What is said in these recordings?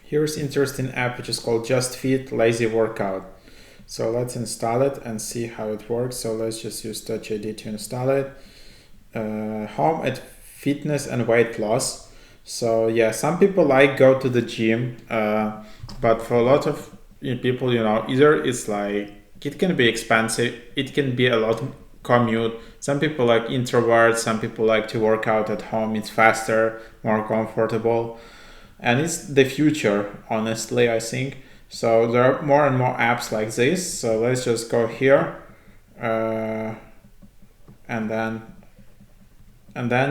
Here's interesting app which is called JustFit Lazy Workout. So let's install it and see how it works. So let's just use Touch ID to install it. Home at fitness and weight loss. So yeah, some people like go to the gym, but for a lot of people, either it's like it can be expensive, it can be a lot commute. Some people like introverts, some people like to work out at home. It's faster, more comfortable, and it's the future, honestly, I think. So there are more and more apps like this. So let's just go here, and then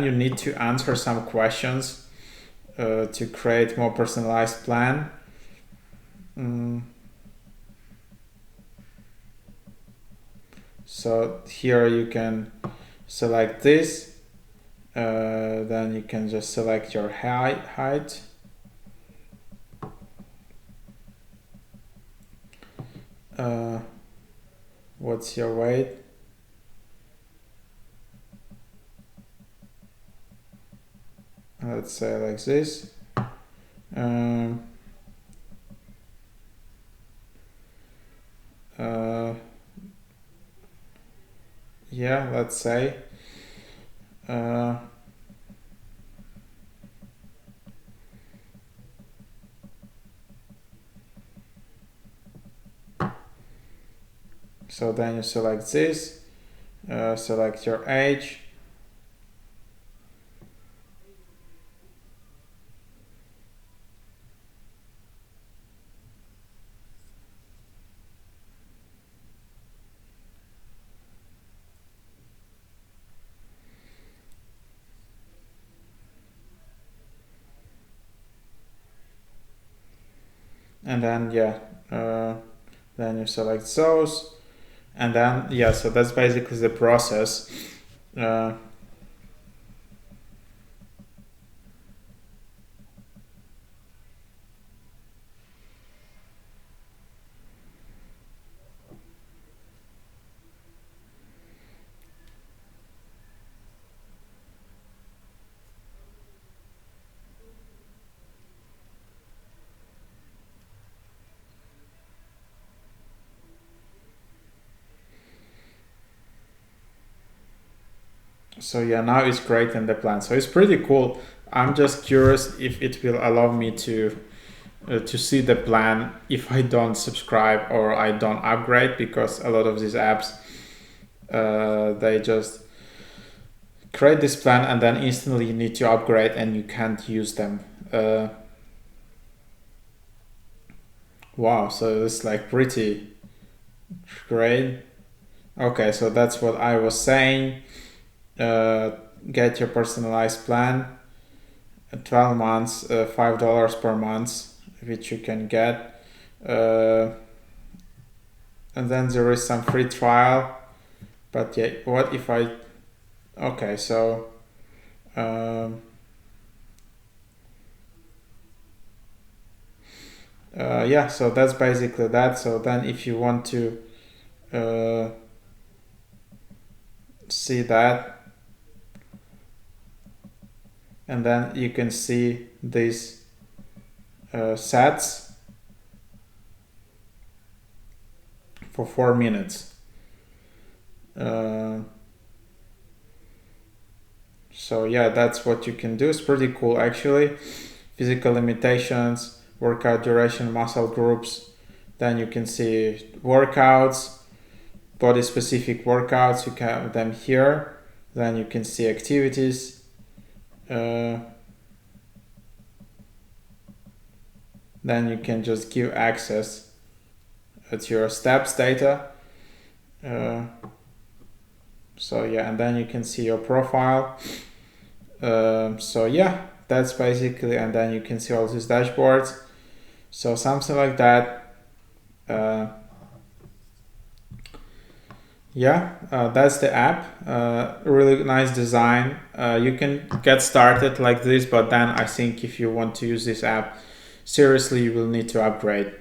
you need to answer some questions to create more personalized plan. So here you can select this, then you can just select your height. What's your weight? Let's say like this. Yeah, let's say. So then you select this, select your age. And then then you select those, and then so that's basically the process. So yeah, now it's great in the plan. So it's pretty cool. I'm just curious if it will allow me to see the plan if I don't subscribe or I don't upgrade, because a lot of these apps they just create this plan and then instantly you need to upgrade and you can't use them. Wow, so it's like pretty great. Okay, so that's what I was saying. Get your personalized plan, 12 months, $5 per month, which you can get, and then there is some free trial. But yeah, what if I okay, so yeah, so that's basically that. So then if you want to see that, and then you can see these sets for 4 minutes. So yeah, that's what you can do. It's pretty cool actually. Physical limitations, workout duration, muscle groups. Then you can see workouts, body specific workouts. You can have them here. Then you can see activities. Then you can just give access to your steps data. So yeah, and then you can see your profile. So yeah, that's basically, and then you can see all these dashboards. So something like that. That's the app. Really nice design. You can get started like this, but then I think if you want to use this app seriously, you will need to upgrade.